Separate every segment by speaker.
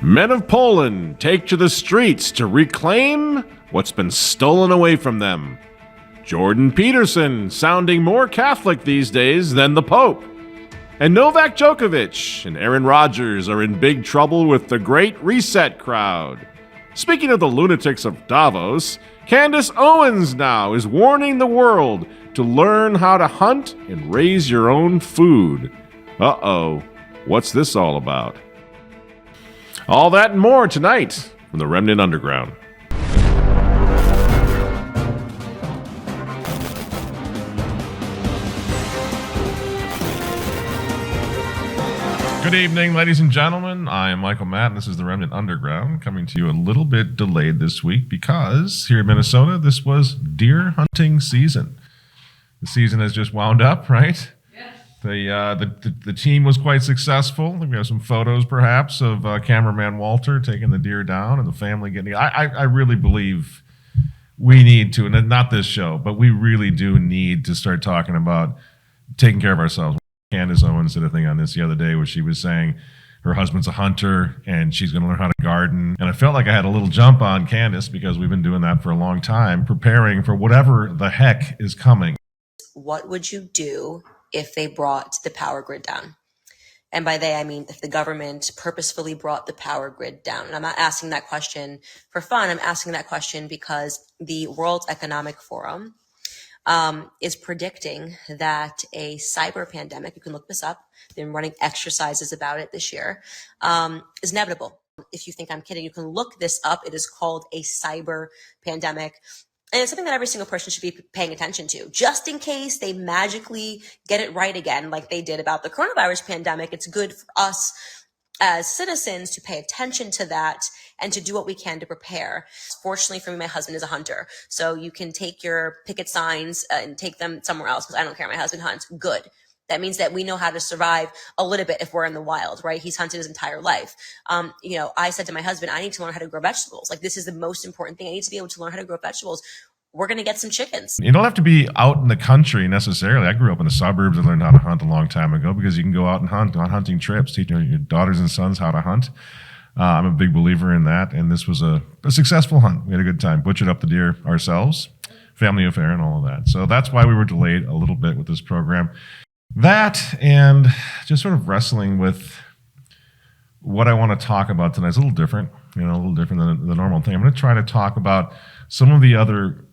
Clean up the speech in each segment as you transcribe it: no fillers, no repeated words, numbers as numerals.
Speaker 1: Men of Poland take to the streets to reclaim what's been stolen away from them. Jordan Peterson sounding more Catholic these days than the Pope. And Novak Djokovic and Aaron Rodgers are in big trouble with the Great Reset crowd. Speaking of the lunatics of Davos, Candace Owens now is warning the world to learn how to hunt and raise your own food. Uh-oh, what's this all about? All that and more tonight from the Remnant Underground. Good evening, ladies and gentlemen. I am Michael Matt, and this is the Remnant Underground, coming to you a little bit delayed this week because here in Minnesota, this was deer hunting season. The season has just wound up, right? The team was quite successful. We have some photos, perhaps, of cameraman Walter taking the deer down and the family getting. I really believe we need to, and not this show, but we really do need to start talking about taking care of ourselves. Candace Owens did a thing on this the other day where she was saying her husband's a hunter and she's going to learn how to garden. And I felt like I had a little jump on Candace because we've been doing that for a long time, preparing for whatever the heck is coming.
Speaker 2: What would you do if they brought the power grid down? And by they, I mean if the government purposefully brought the power grid down. And I'm not asking that question for fun. I'm asking that question because the World Economic Forum is predicting that a cyber pandemic, you can look this up, they've been running exercises about it this year, is inevitable. If you think I'm kidding, you can look this up. It is called a cyber pandemic. And it's something that every single person should be paying attention to, just in case they magically get it right again, like they did about the coronavirus pandemic. It's good for us as citizens to pay attention to that and to do what we can to prepare. Fortunately for me, my husband is a hunter. So you can take your picket signs and take them somewhere else because I don't care. My husband hunts. Good. That means that we know how to survive a little bit if we're in the wild, right? He's hunted his entire life. I said to my husband, I need to learn how to grow vegetables. Like, this is the most important thing. I need to be able to learn how to grow vegetables. We're going to get some chickens.
Speaker 1: You don't have to be out in the country necessarily. I grew up in the suburbs and learned how to hunt a long time ago because you can go out and hunt on hunting trips, teach your daughters and sons how to hunt. I'm a big believer in that. And this was a successful hunt. We had a good time. Butchered up the deer ourselves, family affair and all of that. So that's why we were delayed a little bit with this program. That and just sort of wrestling with what I want to talk about tonight is a little different, a little different than the normal thing. I'm going to try to talk about some of the other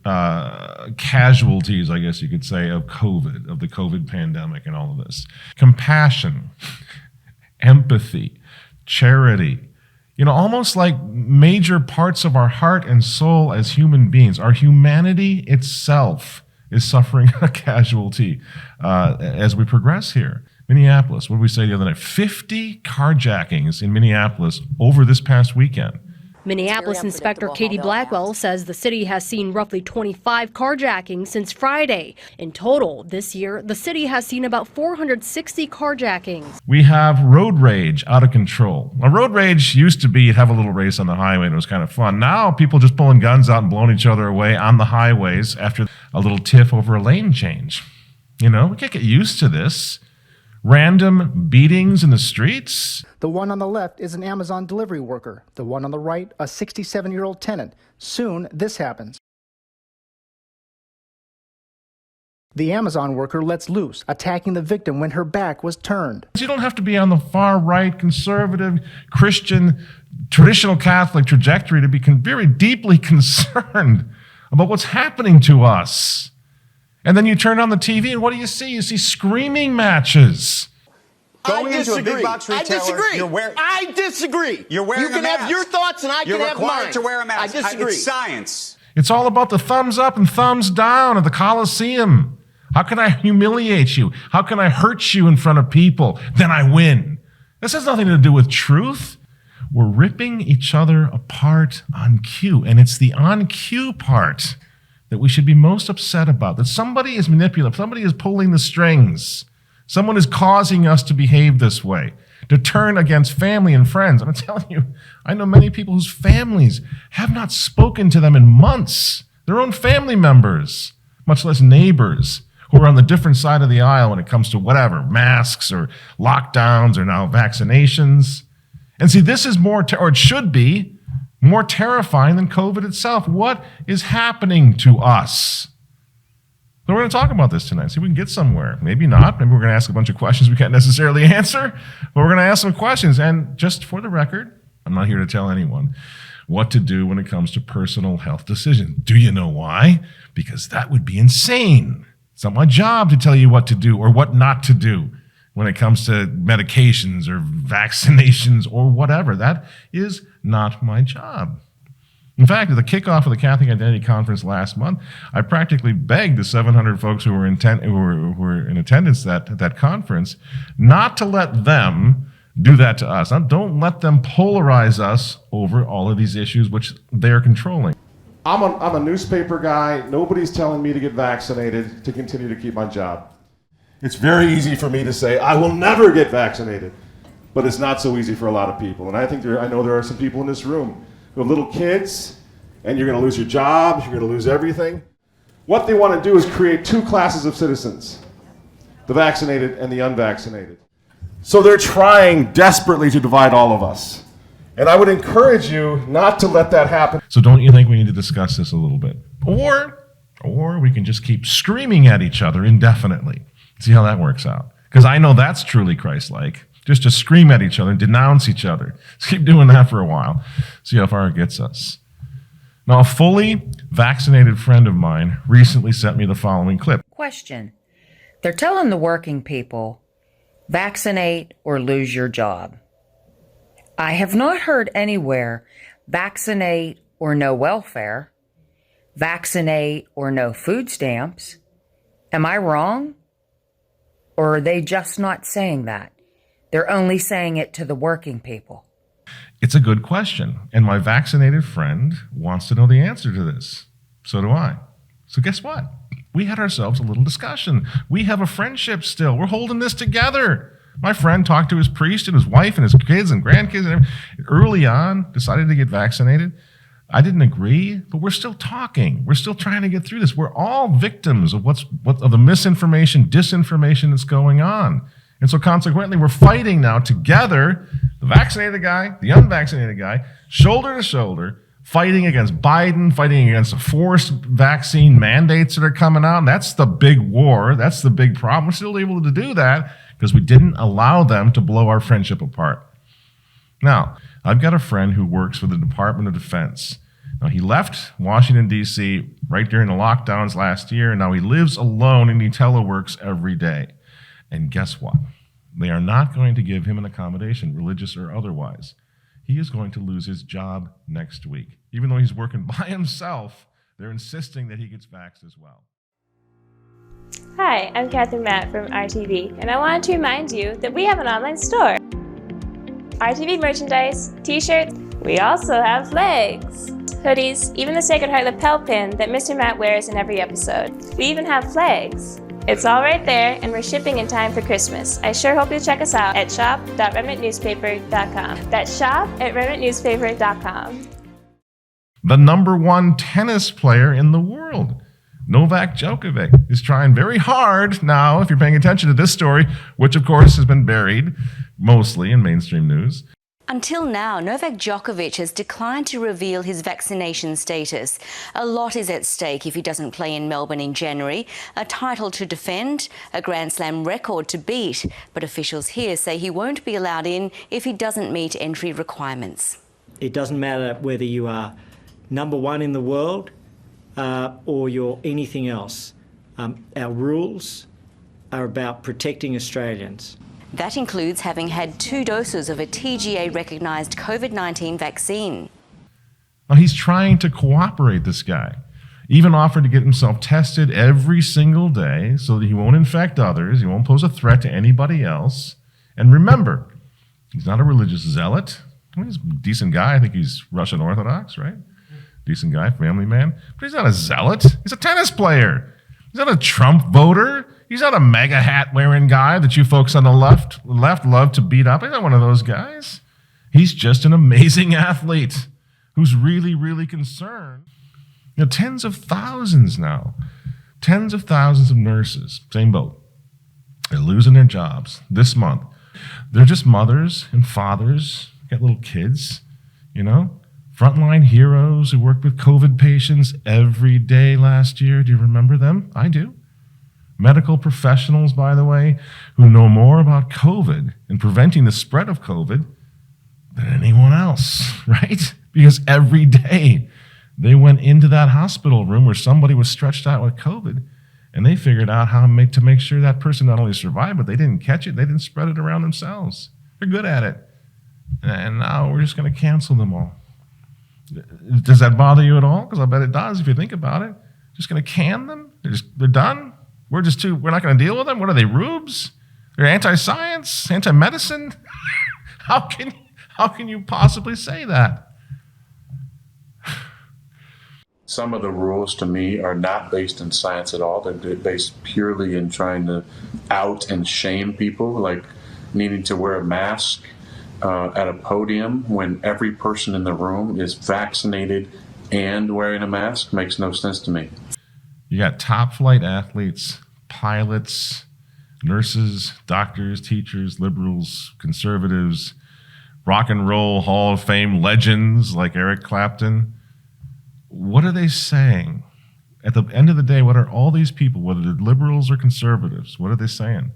Speaker 1: casualties, I guess you could say, of the COVID pandemic and all of this. Compassion, empathy, charity, almost like major parts of our heart and soul as human beings. Our humanity itself is suffering a casualty as we progress here. Minneapolis, what did we say the other night? 50 carjackings in Minneapolis over this past weekend.
Speaker 3: Minneapolis Inspector Katie Blackwell says the city has seen roughly 25 carjackings since Friday. In total, this year, the city has seen about 460 carjackings.
Speaker 1: We have road rage out of control. Now, road rage used to be you'd have a little race on the highway and it was kind of fun. Now people just pulling guns out and blowing each other away on the highways after a little tiff over a lane change. We can't get used to this. Random beatings in the streets.
Speaker 4: The one on the left is an Amazon delivery worker. The one on the right, a 67-year-old tenant. Soon, this happens. The Amazon worker lets loose, attacking the victim when her back was turned.
Speaker 1: You don't have to be on the far right, conservative, Christian, traditional Catholic trajectory to be very deeply concerned about what's happening to us. And then you turn on the TV, and what do you see? You see screaming matches.
Speaker 5: Going into a big box retailer,
Speaker 6: I disagree.
Speaker 5: You're wearing a mask.
Speaker 6: You can have your thoughts, and I can have mine.
Speaker 5: You're required to wear a mask.
Speaker 6: I disagree.
Speaker 5: It's science.
Speaker 1: It's all about the thumbs up and thumbs down at the Coliseum. How can I humiliate you? How can I hurt you in front of people? Then I win. This has nothing to do with truth. We're ripping each other apart on cue, and it's the on cue part that we should be most upset about, that somebody is manipulative, somebody is pulling the strings, someone is causing us to behave this way, to turn against family and friends. And I'm telling you, I know many people whose families have not spoken to them in months, their own family members, much less neighbors, who are on the different side of the aisle when it comes to whatever, masks or lockdowns or now vaccinations. And see, this is more, or it should be, more terrifying than COVID itself. What is happening to us? So we're going to talk about this tonight, see if we can get somewhere. Maybe not. Maybe we're going to ask a bunch of questions we can't necessarily answer, but we're going to ask some questions. And just for the record, I'm not here to tell anyone what to do when it comes to personal health decisions. Do you know why? Because that would be insane. It's not my job to tell you what to do or what not to do when it comes to medications or vaccinations or whatever. That is not my job. In fact, at the kickoff of the Catholic Identity Conference last month, I practically begged the 700 folks who were in attendance at that conference not to let them do that to us. Don't let them polarize us over all of these issues which they're controlling.
Speaker 7: I'm a newspaper guy. Nobody's telling me to get vaccinated to continue to keep my job. It's very easy for me to say, I will never get vaccinated. But it's not so easy for a lot of people. And I know there are some people in this room who have little kids, and you're going to lose your jobs, you're going to lose everything. What they want to do is create two classes of citizens, the vaccinated and the unvaccinated. So they're trying desperately to divide all of us. And I would encourage you not to let that happen.
Speaker 1: So don't you think we need to discuss this a little bit? Or we can just keep screaming at each other indefinitely. See how that works out. Because I know that's truly Christ-like. Just to scream at each other and denounce each other. Let's keep doing that for a while. See how far it gets us. Now, a fully vaccinated friend of mine recently sent me the following clip.
Speaker 8: Question. They're telling the working people, vaccinate or lose your job. I have not heard anywhere, vaccinate or no welfare, vaccinate or no food stamps. Am I wrong? Or are they just not saying that? They're only saying it to the working people.
Speaker 1: It's a good question, and my vaccinated friend wants to know the answer to this. So do I. So guess what? We had ourselves a little discussion. We have a friendship still. We're holding this together. My friend talked to his priest and his wife and his kids and grandkids and everything. Early on, decided to get vaccinated. I didn't agree, but we're still talking. We're still trying to get through this. We're all victims of of the misinformation, disinformation that's going on. And so consequently, we're fighting now together, the vaccinated guy, the unvaccinated guy, shoulder to shoulder, fighting against Biden, fighting against the forced vaccine mandates that are coming out. And that's the big war. That's the big problem. We're still able to do that because we didn't allow them to blow our friendship apart. Now, I've got a friend who works for the Department of Defense. Now, he left Washington, D.C. right during the lockdowns last year, and now he lives alone and he teleworks every day. And guess what? They are not going to give him an accommodation, religious or otherwise. He is going to lose his job next week. Even though he's working by himself, they're insisting that he gets vaxxed as well.
Speaker 9: Hi, I'm Catherine Matt from RTV, and I wanted to remind you that we have an online store. RTV merchandise, t-shirts, we also have flags, hoodies, even the Sacred Heart lapel pin that Mr. Matt wears in every episode. We even have flags. It's all right there, and we're shipping in time for Christmas. I sure hope you'll check us out at shop.remnantnewspaper.com. That's shop@remnantnewspaper.com.
Speaker 1: The #1 tennis player in the world, Novak Djokovic, is trying very hard now, if you're paying attention to this story, which of course has been buried mostly in mainstream news.
Speaker 10: Until now, Novak Djokovic has declined to reveal his vaccination status. A lot is at stake if he doesn't play in Melbourne in January, a title to defend, a Grand Slam record to beat. But officials here say he won't be allowed in if he doesn't meet entry requirements.
Speaker 11: It doesn't matter whether you are #1 in the world or you're anything else. Our rules are about protecting Australians.
Speaker 10: That includes having had 2 doses of a TGA-recognised COVID-19 vaccine.
Speaker 1: Now, he's trying to cooperate, this guy. Even offered to get himself tested every single day so that he won't infect others, he won't pose a threat to anybody else. And remember, he's not a religious zealot. I mean, he's a decent guy. I think he's Russian Orthodox, right? Decent guy, family man. But he's not a zealot. He's a tennis player. He's not a Trump voter. He's not a MAGA hat wearing guy that you folks on the left love to beat up. He's not one of those guys. He's just an amazing athlete who's really, really concerned. You know, tens of thousands now, tens of thousands of nurses, same boat. They're losing their jobs this month. They're just mothers and fathers got little kids, you know, frontline heroes who worked with COVID patients every day last year. Do you remember them? I do. Medical professionals, by the way, who know more about COVID and preventing the spread of COVID than anyone else, right? Because every day they went into that hospital room where somebody was stretched out with COVID, and they figured out how to make sure that person not only survived, but they didn't catch it, they didn't spread it around themselves. They're good at it. And now we're just going to cancel them all. Does that bother you at all? Because I bet it does if you think about it. Just going to can them? They're done? We're not going to deal with them? What are they, rubes? They're anti-science, anti-medicine? How can you possibly say that?
Speaker 12: Some of the rules to me are not based in science at all. They're based purely in trying to out and shame people, like needing to wear a mask at a podium when every person in the room is vaccinated and wearing a mask makes no sense to me.
Speaker 1: You got top flight athletes, pilots, nurses, doctors, teachers, liberals, conservatives, rock and roll Hall of Fame legends like Eric Clapton. What are they saying? At the end of the day, what are all these people, whether they're liberals or conservatives, what are they saying?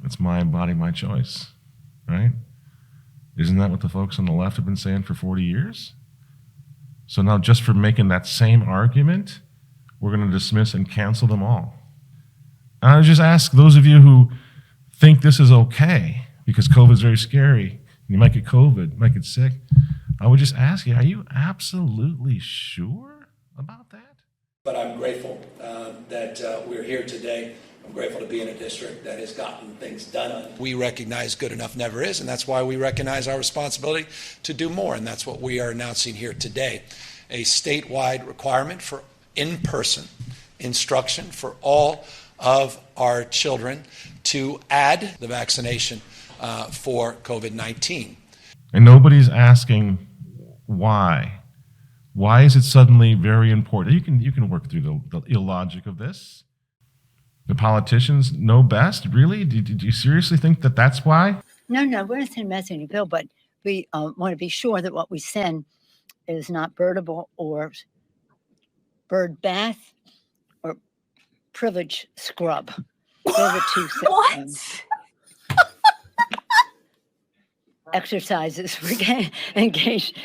Speaker 1: It's my body, my choice, right? Isn't that what the folks on the left have been saying for 40 years? So now just for making that same argument, we're going to dismiss and cancel them all. And I would just ask those of you who think this is okay, because COVID is very scary, you might get COVID, might get sick, I would just ask you, are you absolutely sure about that?
Speaker 13: But I'm grateful that we're here today. I'm grateful to be in a district that has gotten things done. We recognize good enough never is, and that's why we recognize our responsibility to do more, and that's what we are announcing here today. A statewide requirement for in-person instruction for all of our children to add the vaccination for COVID-19.
Speaker 1: And nobody's asking why. Why is it suddenly very important? You can work through the illogic of this. The politicians know best? Really? Did you seriously think that that's why?
Speaker 14: No, we're not sending a message any bill, but we want to be sure that what we send is not birdable or bird bath or privilege scrub. Those are two exercises we're engaged,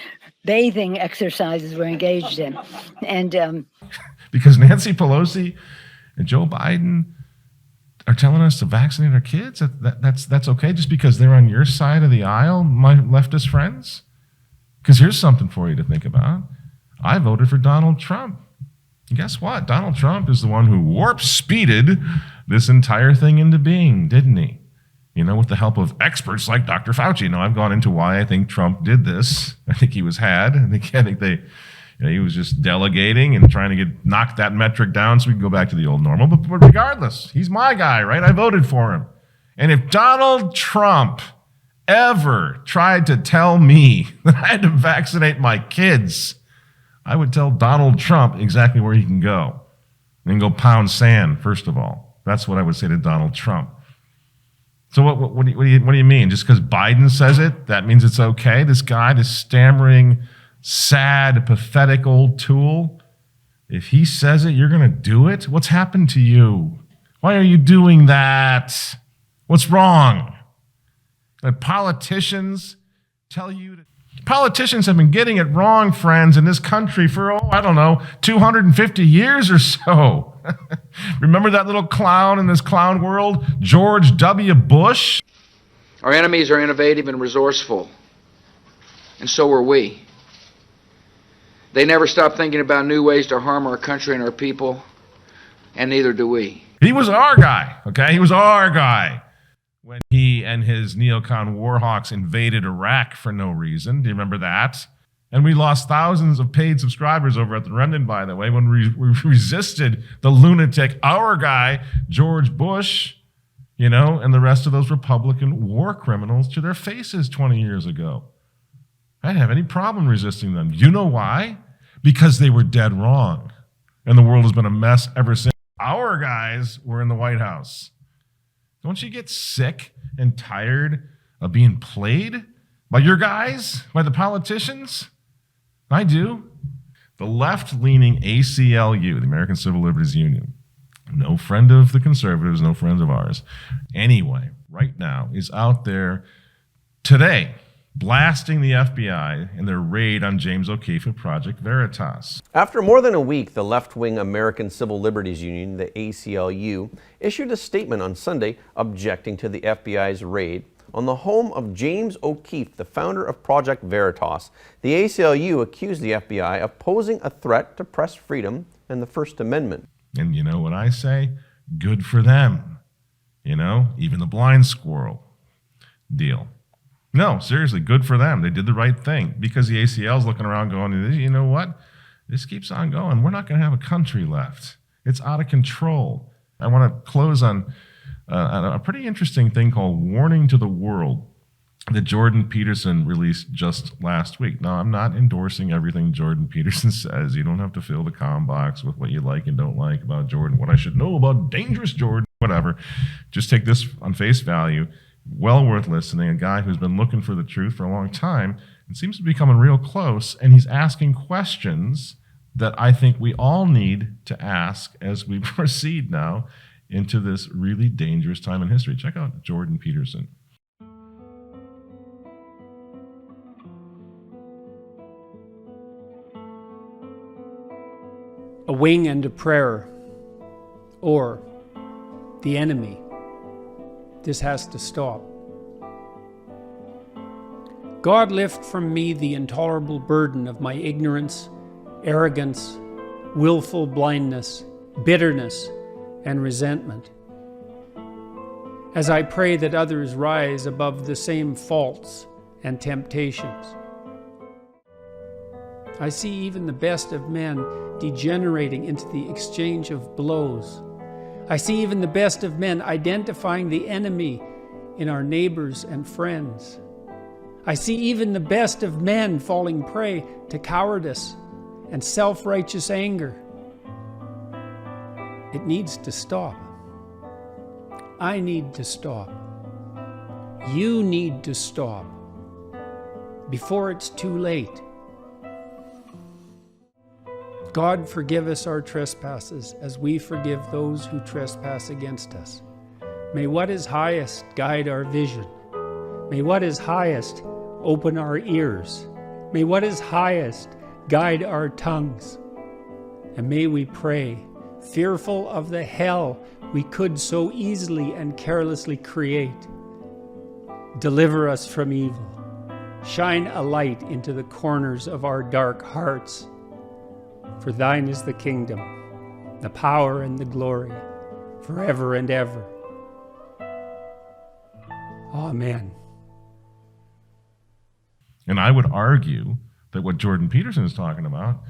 Speaker 14: bathing exercises we're engaged in. And
Speaker 1: because Nancy Pelosi and Joe Biden are telling us to vaccinate our kids, that's okay just because they're on your side of the aisle, my leftist friends? Because here's something for you to think about. I voted for Donald Trump. And guess what? Donald Trump is the one who warp-speeded this entire thing into being, didn't he? You know, with the help of experts like Dr. Fauci. Now, I've gone into why I think Trump did this. I think he was had. I think he was just delegating and trying to knock that metric down so we can go back to the old normal. But regardless, he's my guy, right? I voted for him. And if Donald Trump ever tried to tell me that I had to vaccinate my kids, I would tell Donald Trump exactly where he can go. And go pound sand, first of all. That's what I would say to Donald Trump. So what do you mean? Just because Biden says it, that means it's okay? This guy, this stammering, sad, pathetic old tool, if he says it, you're going to do it? What's happened to you? Why are you doing that? What's wrong? That politicians tell you to... Politicians have been getting it wrong, friends, in this country for, 250 years or so. Remember that little clown in this clown world, George W. Bush?
Speaker 15: Our enemies are innovative and resourceful, and so are we. They never stop thinking about new ways to harm our country and our people, and neither do we.
Speaker 1: He was our guy, okay? He was our guy when he and his neocon warhawks invaded Iraq for no reason. Do you remember that? And we lost thousands of paid subscribers over at the Remnant, by the way, when we resisted the lunatic, our guy, George Bush, and the rest of those Republican war criminals to their faces 20 years ago. I didn't have any problem resisting them. You know why? Because they were dead wrong. And the world has been a mess ever since our guys were in the White House. Don't you get sick and tired of being played? By your guys? By the politicians? I do. The left-leaning ACLU, the American Civil Liberties Union, no friend of the conservatives, no friends of ours, anyway, right now is out there today blasting the FBI in their raid on James O'Keefe at Project Veritas.
Speaker 16: After more than a week, the left-wing American Civil Liberties Union, the ACLU, issued a statement on Sunday objecting to the FBI's raid on the home of James O'Keefe, the founder of Project Veritas. The ACLU accused the FBI of posing a threat to press freedom and the First Amendment.
Speaker 1: And you know what I say? Good for them. You know, even the blind squirrel deal. No, seriously, good for them. They did the right thing, because the ACL's looking around going, you know what? This keeps on going. We're not going to have a country left. It's out of control. I want to close on a pretty interesting thing called Warning to the World that Jordan Peterson released just last week. Now, I'm not endorsing everything Jordan Peterson says. You don't have to fill the comm box with what you like and don't like about Jordan, what I should know about dangerous Jordan, whatever. Just take this on face value. Well worth listening. A guy who's been looking for the truth for a long time and seems to be becoming real close, and he's asking questions that I think we all need to ask as we proceed now into this really dangerous time in history. Check out Jordan Peterson.
Speaker 17: A wing and a prayer, or the enemy. This has to stop. God, lift from me the intolerable burden of my ignorance, arrogance, willful blindness, bitterness, and resentment. As I pray that others rise above the same faults and temptations. I see even the best of men degenerating into the exchange of blows. I see even the best of men identifying the enemy in our neighbors and friends. I see even the best of men falling prey to cowardice and self-righteous anger. It needs to stop. I need to stop. You need to stop before it's too late. God, forgive us our trespasses as we forgive those who trespass against us. May what is highest guide our vision. May what is highest open our ears. May what is highest guide our tongues. And may we pray, fearful of the hell we could so easily and carelessly create. Deliver us from evil. Shine a light into the corners of our dark hearts. For thine is the kingdom, the power and the glory, forever and ever. Amen.
Speaker 1: And I would argue that what Jordan Peterson is talking about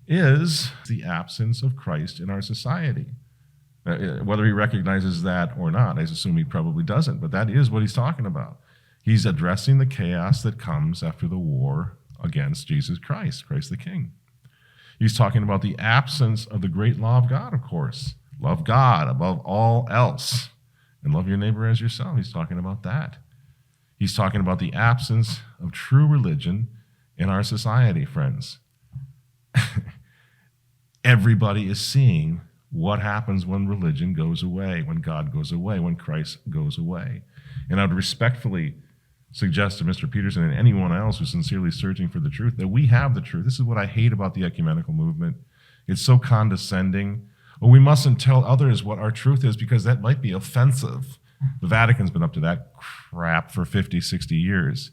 Speaker 1: is the absence of Christ in our society. Whether he recognizes that or not, I assume he probably doesn't, but that is what he's talking about. He's addressing the chaos that comes after the war against Jesus Christ, Christ the King. He's talking about the absence of the great law of God, of course. Love God above all else and love your neighbor as yourself. He's talking about that. He's talking about the absence of true religion in our society, friends. Everybody is seeing what happens when religion goes away, when God goes away, when Christ goes away. And I would respectfully suggest to Mr. Peterson and anyone else who's sincerely searching for the truth that we have the truth. This is what I hate about the ecumenical movement. It's so condescending. Well, we mustn't tell others what our truth is because that might be offensive. The Vatican's been up to that crap for 50, 60 years,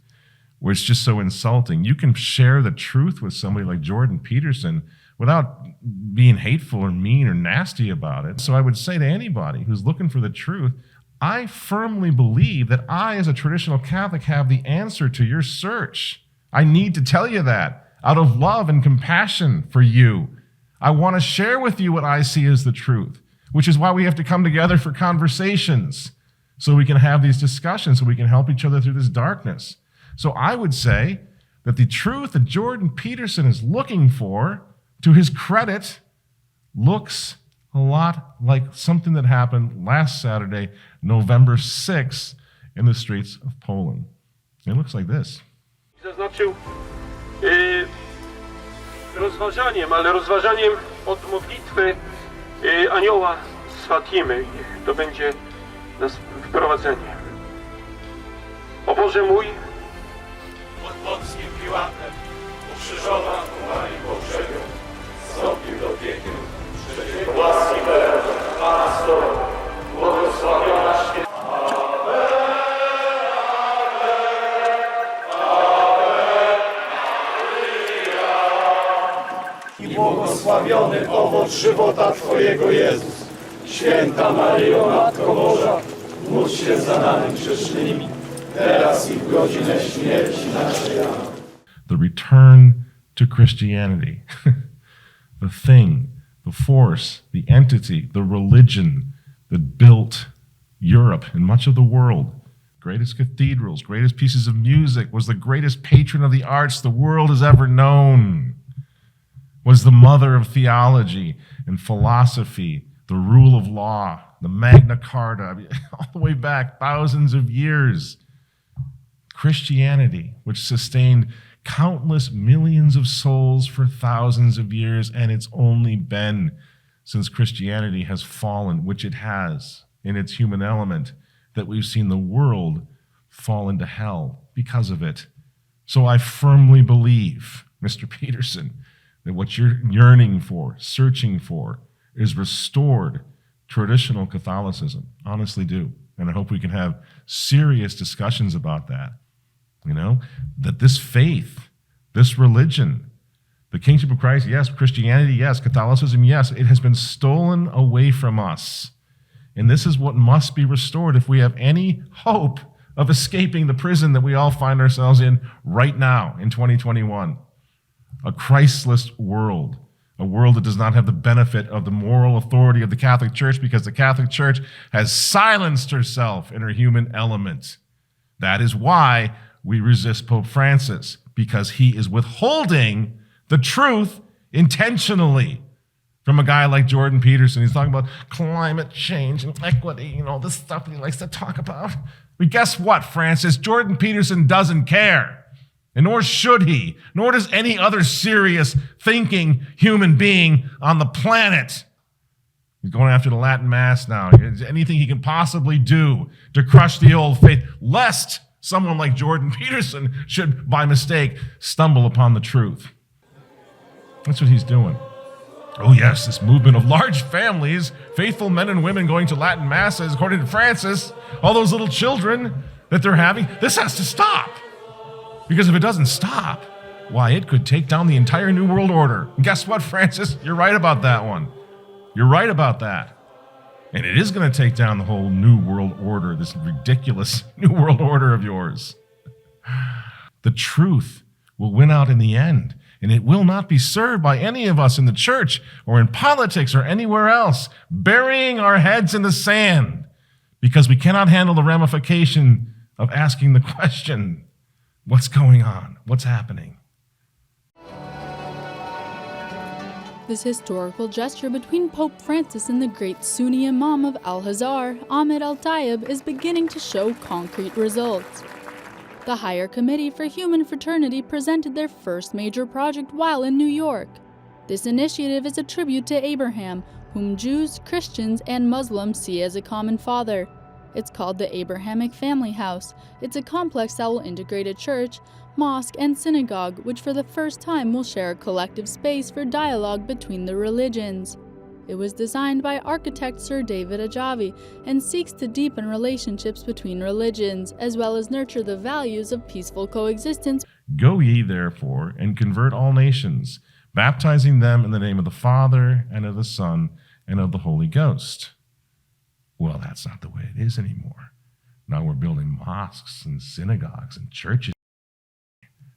Speaker 1: where it's just so insulting. You can share the truth with somebody like Jordan Peterson without being hateful or mean or nasty about it. So I would say to anybody who's looking for the truth, I firmly believe that I, as a traditional Catholic, have the answer to your search. I need to tell you that out of love and compassion for you. I want to share with you what I see as the truth, which is why we have to come together for conversations so we can have these discussions, so we can help each other through this darkness. So I would say that the truth that Jordan Peterson is looking for, to his credit, looks a lot like something that happened last Saturday, November 6th, in the streets of Poland. It looks like this.
Speaker 18: Zaznaczył rozważaniem, ale rozważaniem od modlitwy anioła z Fatimy. To będzie nas wprowadzenie. O Boże mój, pod Pąckim Piłatem ukrzyżował i pogrzebiał, wstąpił do piekieł, przeciw łaski Pana z Tobą, błogosławiona święta. I błogosławiony owoc żywota Twojego, Jezus. Święta Maryjo, Matko Boża, módl się za nami grzesznymi, teraz i w godzinę śmierci naszej. Amen.
Speaker 1: The return to Christianity. The thing, the force, the entity, the religion that built Europe and much of the world. Greatest cathedrals, greatest pieces of music, was the greatest patron of the arts the world has ever known. Was the mother of theology and philosophy, the rule of law, the Magna Carta, all the way back thousands of years. Christianity, which sustained countless millions of souls for thousands of years, and it's only been since Christianity has fallen, which it has in its human element, that we've seen the world fall into hell because of it. So I firmly believe, Mr. Peterson, that what you're yearning for, searching for, is restored traditional Catholicism. Honestly do. And I hope we can have serious discussions about that. You know, that this faith, this religion, the kingship of Christ, yes, Christianity, yes, Catholicism, yes, it has been stolen away from us. And this is what must be restored if we have any hope of escaping the prison that we all find ourselves in right now in 2021. A Christless world, a world that does not have the benefit of the moral authority of the Catholic Church because the Catholic Church has silenced herself in her human element. That is why we resist Pope Francis, because he is withholding the truth intentionally from a guy like Jordan Peterson. He's talking about climate change and equity and all this stuff that he likes to talk about. But guess what, Francis? Jordan Peterson doesn't care. And nor should he, nor does any other serious thinking human being on the planet. He's going after the Latin Mass now. Anything he can possibly do to crush the old faith, lest someone like Jordan Peterson should, by mistake, stumble upon the truth. That's what he's doing. Oh yes, this movement of large families, faithful men and women going to Latin Masses, according to Francis, all those little children that they're having, this has to stop. Because if it doesn't stop, why, it could take down the entire New World Order. And guess what, Francis? You're right about that one. You're right about that. And it is going to take down the whole New World Order, this ridiculous New World Order of yours. The truth will win out in the end, and it will not be served by any of us in the church or in politics or anywhere else, burying our heads in the sand because we cannot handle the ramification of asking the question, what's going on? What's happening?
Speaker 19: This historical gesture between Pope Francis and the great Sunni Imam of Al-Azhar, Ahmed Al-Tayeb, is beginning to show concrete results. The Higher Committee for Human Fraternity presented their first major project while in New York. This initiative is a tribute to Abraham, whom Jews, Christians, and Muslims see as a common father. It's called the Abrahamic Family House. It's a complex that will integrate a church, mosque, and synagogue, which for the first time will share a collective space for dialogue between the religions. It was designed by architect Sir David Ajavi and seeks to deepen relationships between religions, as well as nurture the values of peaceful coexistence.
Speaker 1: Go ye, therefore, and convert all nations, baptizing them in the name of the Father, and of the Son, and of the Holy Ghost. Well, that's not the way it is anymore. Now we're building mosques and synagogues and churches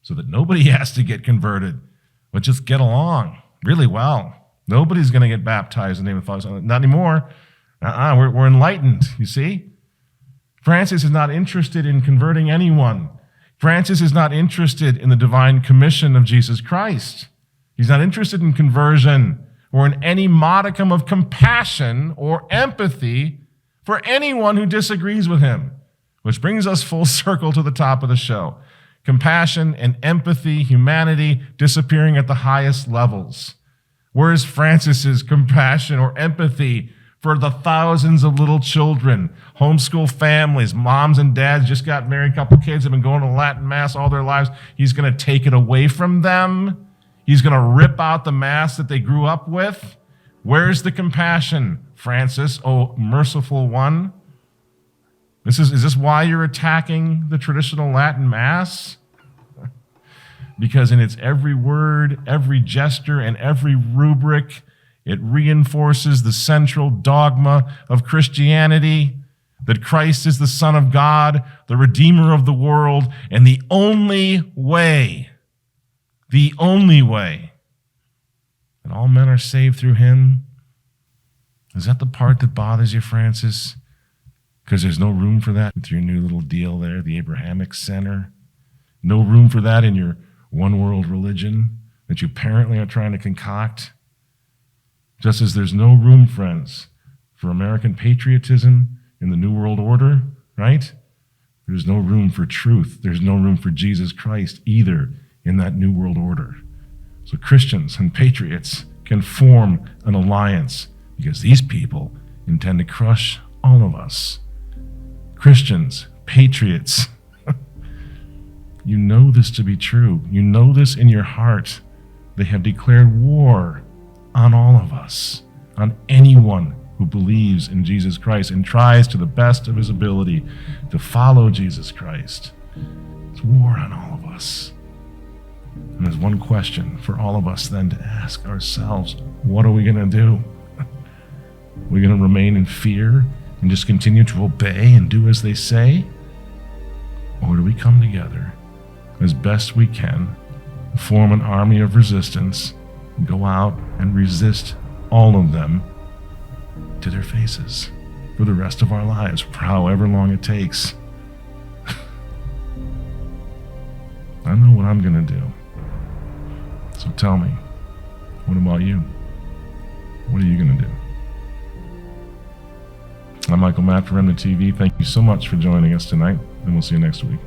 Speaker 1: so that nobody has to get converted, but just get along really well. Nobody's going to get baptized in the name of the Father, Son. Not anymore. We're enlightened, you see? Francis is not interested in converting anyone. Francis is not interested in the divine commission of Jesus Christ. He's not interested in conversion or in any modicum of compassion or empathy for anyone who disagrees with him. Which brings us full circle to the top of the show. Compassion and empathy, humanity disappearing at the highest levels. Where is Francis's compassion or empathy for the thousands of little children, homeschool families, moms and dads just got married, couple kids have been going to Latin Mass all their lives. He's going to take it away from them. He's going to rip out the Mass that they grew up with. Where's the compassion, Francis, oh merciful one? Is this why you're attacking the traditional Latin Mass? Because in its every word, every gesture, and every rubric, it reinforces the central dogma of Christianity, that Christ is the Son of God, the Redeemer of the world, and the only way that all men are saved through him. Is that the part that bothers you, Francis? Because there's no room for that with your new little deal there, the Abrahamic Center. No room for that in your one world religion that you apparently are trying to concoct. Just as there's no room, friends, for American patriotism in the New World Order, right? There's no room for truth. There's no room for Jesus Christ either in that New World Order. So Christians and patriots can form an alliance because these people intend to crush all of us. Christians, patriots, you know this to be true. You know this in your heart. They have declared war on all of us, on anyone who believes in Jesus Christ and tries to the best of his ability to follow Jesus Christ. It's war on all of us. And there's one question for all of us then to ask ourselves, what are we going to do? Are we going to remain in fear and just continue to obey and do as they say? Or do we come together as best we can, form an army of resistance, and go out and resist all of them to their faces for the rest of our lives, for however long it takes? I know what I'm going to do. So tell me, what about you? What are you going to do? I'm Michael Matt for Remnant TV. Thank you so much for joining us tonight, and we'll see you next week.